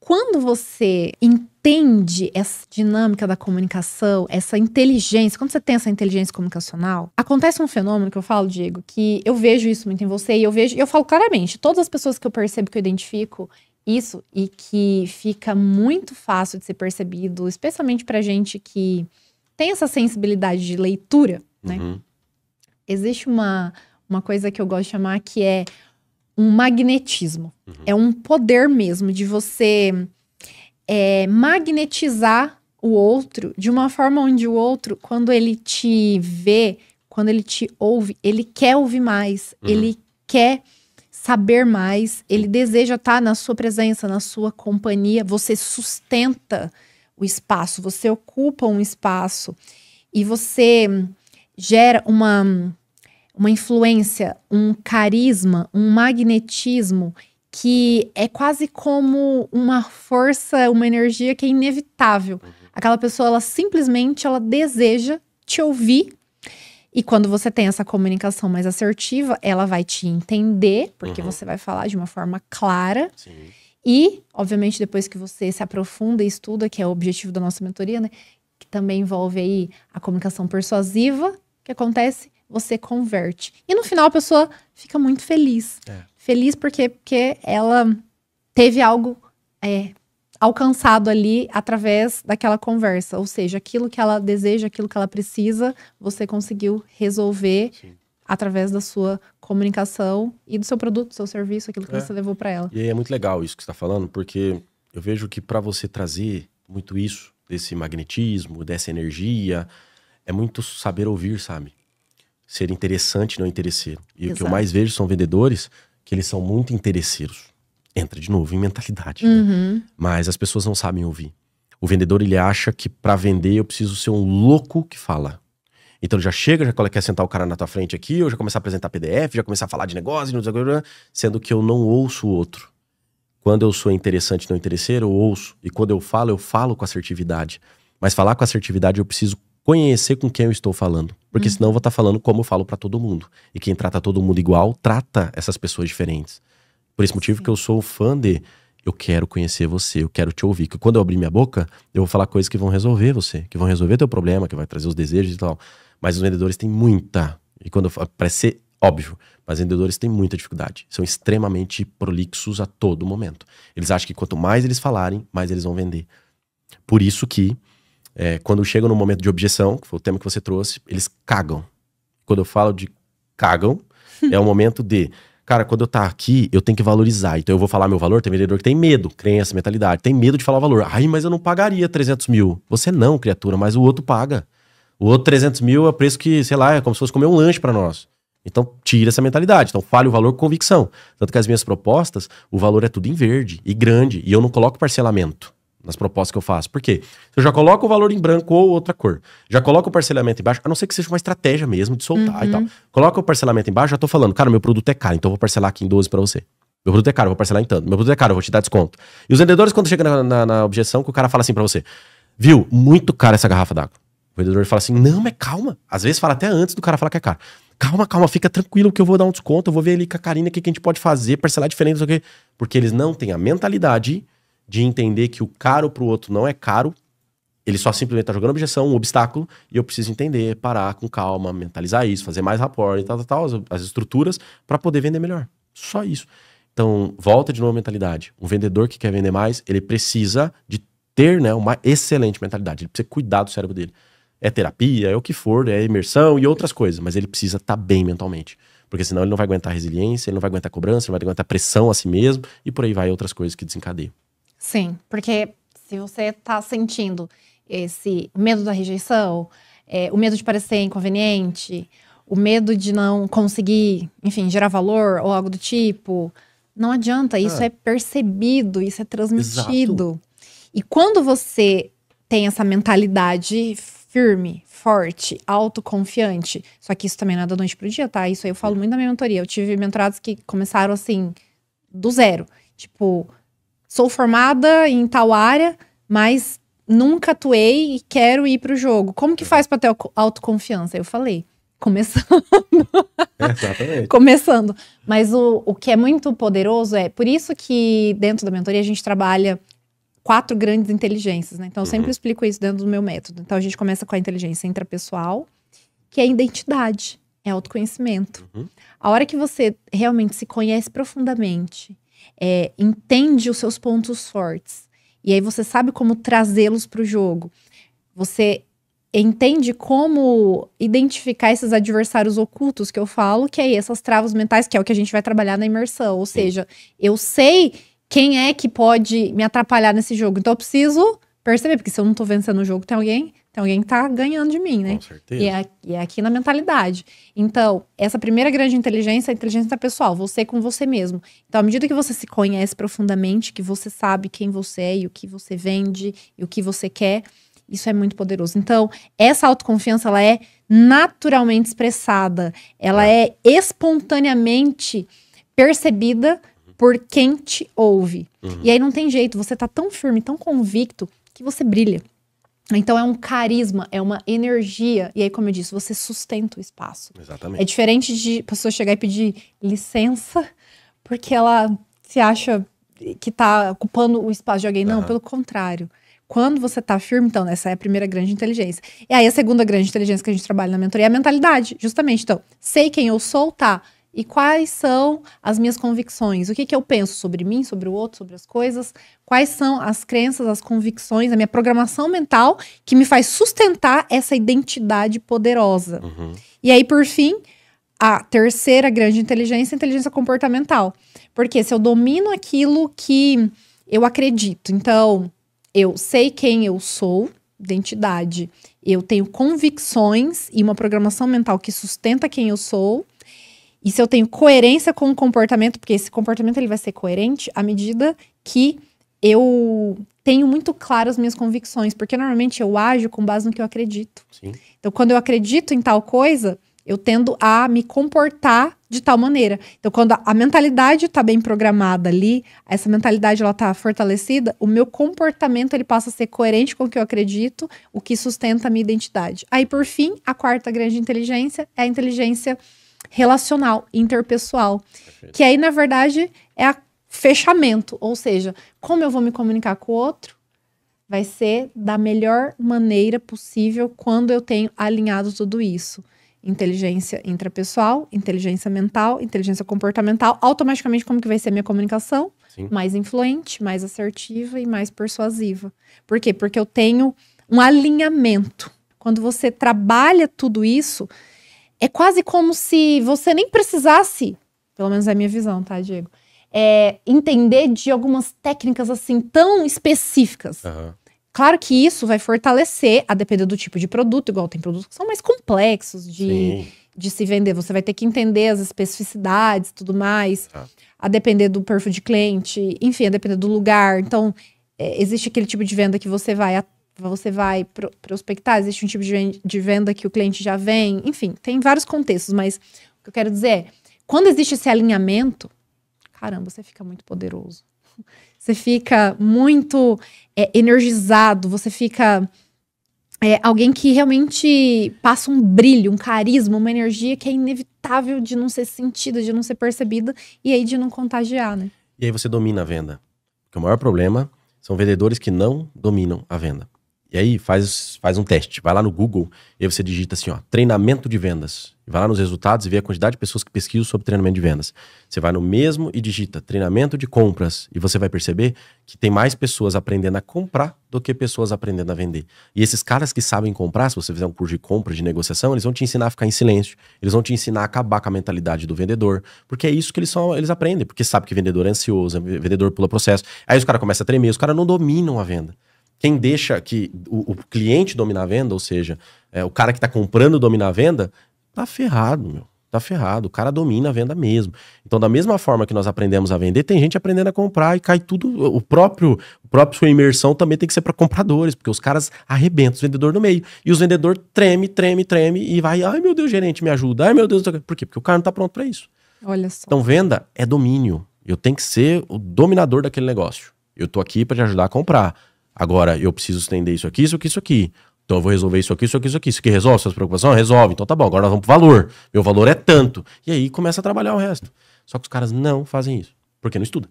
quando você entende essa dinâmica da comunicação, essa inteligência, quando você tem essa inteligência comunicacional, acontece um fenômeno que eu falo, Diego, que eu vejo isso muito em você e eu falo claramente, todas as pessoas que eu percebo, que eu identifico isso e que fica muito fácil de ser percebido, especialmente pra gente que tem essa sensibilidade de leitura, né? Existe uma coisa que eu gosto de chamar que é um magnetismo. É um poder mesmo de você magnetizar o outro de uma forma onde o outro, quando ele te vê, quando ele te ouve, ele quer ouvir mais, ele quer saber mais, ele deseja estar na sua presença, na sua companhia. Você sustenta o espaço, você ocupa um espaço e você gera uma influência, um carisma, um magnetismo que é quase como uma força, uma energia que é inevitável. Aquela pessoa, ela simplesmente deseja te ouvir. E quando você tem essa comunicação mais assertiva, ela vai te entender, porque você vai falar de uma forma clara. Sim. E, obviamente, depois que você se aprofunda e estuda, que é o objetivo da nossa mentoria, né? Que também envolve aí a comunicação persuasiva, que acontece, você converte. E no final a pessoa fica muito feliz. Feliz porque ela teve algo alcançado ali através daquela conversa. Ou seja, aquilo que ela deseja, aquilo que ela precisa, você conseguiu resolver através da sua comunicação e do seu produto, do seu serviço, aquilo que você levou para ela. E aí é muito legal isso que você está falando, porque eu vejo que para você trazer muito isso, desse magnetismo, dessa energia, é muito saber ouvir, sabe? Ser interessante, não interesseiro. E o que eu mais vejo são vendedores que eles são muito interesseiros. Entra de novo em mentalidade, né? Mas as pessoas não sabem ouvir. O vendedor, ele acha que para vender eu preciso ser um louco que fala. Então ele já chega, já quer sentar o cara na tua frente aqui, ou já começar a apresentar PDF, já começar a falar de negócio, sendo que eu não ouço o outro. Quando eu sou interessante, não interesseiro, eu ouço. E quando eu falo com assertividade. Mas falar com assertividade eu preciso conhecer com quem eu estou falando. Porque senão eu vou estar falando como eu falo pra todo mundo. E quem trata todo mundo igual, trata essas pessoas diferentes. Por esse motivo que eu sou fã de... Eu quero conhecer você, eu quero te ouvir. Que quando eu abrir minha boca, eu vou falar coisas que vão resolver você. Que vão resolver teu problema, que vai trazer os desejos e tal. Mas os vendedores têm muita... E quando eu falo, parece ser óbvio, mas vendedores têm muita dificuldade. São extremamente prolixos a todo momento. Eles acham que quanto mais eles falarem, mais eles vão vender. Por isso que... quando chegam no momento de objeção, que foi o tema que você trouxe, eles cagam. Quando eu falo de cagam, é o momento de... Cara, quando eu tá aqui, eu tenho que valorizar. Então eu vou falar meu valor, tem vendedor que tem medo, crença, mentalidade. Tem medo de falar o valor. Ai, mas eu não pagaria 300 mil. Você não, criatura, mas o outro paga. O outro 300 mil é o preço que, sei lá, é como se fosse comer um lanche pra nós. Então tira essa mentalidade. Então fale o valor com convicção. Tanto que as minhas propostas, o valor é tudo em verde e grande. E eu não coloco parcelamento nas propostas que eu faço. Por quê? Eu já coloco o valor em branco ou outra cor. Já coloco o parcelamento embaixo, a não ser que seja uma estratégia mesmo de soltar e tal. Coloca o parcelamento embaixo, já tô falando, cara, meu produto é caro, então eu vou parcelar aqui em 12 pra você. Meu produto é caro, eu vou parcelar em tanto. Meu produto é caro, eu vou te dar desconto. E os vendedores, quando chega na objeção, que o cara fala assim pra você, viu, muito caro essa garrafa d'água. O vendedor fala assim, não, mas calma. Às vezes fala até antes do cara falar que é caro. Calma, fica tranquilo que eu vou dar um desconto, eu vou ver ali com a Karina o que a gente pode fazer, parcelar diferente, não sei o quê. Porque eles não têm a mentalidade de entender que o caro pro outro não é caro, ele só simplesmente tá jogando objeção, um obstáculo, e eu preciso entender, parar com calma, mentalizar isso, fazer mais rapport e tal, as estruturas para poder vender melhor. Só isso. Então, volta de novo a mentalidade. Um vendedor que quer vender mais, ele precisa de ter, né, uma excelente mentalidade. Ele precisa cuidar do cérebro dele. É terapia, é o que for, é imersão e outras coisas, mas ele precisa estar bem mentalmente. Porque senão ele não vai aguentar resiliência, ele não vai aguentar cobrança, ele não vai aguentar pressão a si mesmo, e por aí vai outras coisas que desencadeiam. Sim, porque se você tá sentindo esse medo da rejeição, o medo de parecer inconveniente, o medo de não conseguir, enfim, gerar valor ou algo do tipo, não adianta, isso é percebido, isso é transmitido. Exato. E quando você tem essa mentalidade firme, forte, autoconfiante, só que isso também não é da noite pro dia, tá? Isso aí eu falo muito na minha mentoria. Eu tive mentorados que começaram assim, do zero. Tipo, sou formada em tal área, mas nunca atuei e quero ir pro jogo. Como que faz pra ter autoconfiança? Eu falei, começando. Exatamente. Começando. Mas o que é muito poderoso por isso que dentro da mentoria a gente trabalha 4 grandes inteligências, né? Então, eu sempre explico isso dentro do meu método. Então, a gente começa com a inteligência intrapessoal, que é a identidade, é autoconhecimento. A hora que você realmente se conhece profundamente, entende os seus pontos fortes, e aí você sabe como trazê-los para o jogo, você entende como identificar esses adversários ocultos que eu falo, que é essas travas mentais, que é o que a gente vai trabalhar na imersão. Ou seja, eu sei quem é que pode me atrapalhar nesse jogo. Então eu preciso perceber, porque se eu não tô vencendo o jogo, tem alguém que tá ganhando de mim, né? Com certeza. E é aqui na mentalidade. Então, essa primeira grande inteligência é a inteligência pessoal, você com você mesmo. Então, à medida que você se conhece profundamente, que você sabe quem você é e o que você vende e o que você quer, isso é muito poderoso. Então, essa autoconfiança, ela é naturalmente expressada. Ela é espontaneamente percebida por quem te ouve. E aí não tem jeito, você tá tão firme, tão convicto, que você brilha. Então, é um carisma, é uma energia. E aí, como eu disse, você sustenta o espaço. Exatamente. É diferente de pessoa chegar e pedir licença, porque ela se acha que tá ocupando o espaço de alguém. Não, pelo contrário. Quando você tá firme, então, essa é a primeira grande inteligência. E aí, a segunda grande inteligência que a gente trabalha na mentoria é a mentalidade, justamente. Então, sei quem eu sou, tá? E quais são as minhas convicções? O que eu penso sobre mim, sobre o outro, sobre as coisas? Quais são as crenças, as convicções, a minha programação mental que me faz sustentar essa identidade poderosa? E aí, por fim, a terceira grande inteligência é a inteligência comportamental. Porque se eu domino aquilo que eu acredito, então... eu sei quem eu sou, identidade. Eu tenho convicções e uma programação mental que sustenta quem eu sou. E se eu tenho coerência com o comportamento, porque esse comportamento ele vai ser coerente à medida que eu tenho muito claro as minhas convicções. Porque normalmente eu ajo com base no que eu acredito. Sim. Então, quando eu acredito em tal coisa, eu tendo a me comportar de tal maneira. Então, quando a mentalidade está bem programada ali, essa mentalidade ela está fortalecida, o meu comportamento ele passa a ser coerente com o que eu acredito, o que sustenta a minha identidade. Aí, por fim, a quarta grande inteligência é a inteligência relacional, interpessoal. Perfeito. Que aí, na verdade, é fechamento. Ou seja, como eu vou me comunicar com o outro, vai ser da melhor maneira possível quando eu tenho alinhado tudo isso. Inteligência intrapessoal, inteligência mental, inteligência comportamental. Automaticamente, como que vai ser a minha comunicação? Sim. Mais influente, mais assertiva e mais persuasiva. Por quê? Porque eu tenho um alinhamento. Quando você trabalha tudo isso, é quase como se você nem precisasse, pelo menos é a minha visão, tá, Diego? Entender de algumas técnicas assim tão específicas. Claro que isso vai fortalecer, a depender do tipo de produto, igual tem produtos que são mais complexos de se vender. Você vai ter que entender as especificidades e tudo mais, a depender do perfil de cliente, enfim, a depender do lugar. Então, existe aquele tipo de venda que você vai prospectar, existe um tipo de venda que o cliente já vem, enfim, tem vários contextos, mas o que eu quero dizer é, quando existe esse alinhamento, caramba, você fica muito poderoso. Você fica muito energizado, você fica alguém que realmente passa um brilho, um carisma, uma energia que é inevitável de não ser sentida, de não ser percebida e aí de não contagiar, né? E aí você domina a venda. Porque o maior problema são vendedores que não dominam a venda. E aí faz um teste, vai lá no Google e aí você digita assim, ó, treinamento de vendas. Vai lá nos resultados e vê a quantidade de pessoas que pesquisam sobre treinamento de vendas. Você vai no mesmo e digita treinamento de compras e você vai perceber que tem mais pessoas aprendendo a comprar do que pessoas aprendendo a vender. E esses caras que sabem comprar, se você fizer um curso de compra, de negociação, eles vão te ensinar a ficar em silêncio, eles vão te ensinar a acabar com a mentalidade do vendedor, porque é isso que eles aprendem, porque sabe que vendedor é ansioso, vendedor pula processo. Aí os caras começam a tremer, os caras não dominam a venda. Quem deixa que o cliente dominar a venda, ou seja, o cara que tá comprando dominar a venda, tá ferrado, meu. Tá ferrado. O cara domina a venda mesmo. Então, da mesma forma que nós aprendemos a vender, tem gente aprendendo a comprar e cai tudo. O próprio sua imersão também tem que ser para compradores, porque os caras arrebentam os vendedores no meio. E os vendedores treme e vai, ai meu Deus, gerente, me ajuda. Ai meu Deus, por quê? Porque o cara não tá pronto para isso. Olha só. Então, venda é domínio. Eu tenho que ser o dominador daquele negócio. Eu tô aqui para te ajudar a comprar. Agora, eu preciso estender isso aqui. Então eu vou resolver isso aqui. Isso aqui resolve suas preocupações? Resolve. Então tá bom, agora nós vamos pro valor. Meu valor é tanto. E aí começa a trabalhar o resto. Só que os caras não fazem isso. Porque não estuda.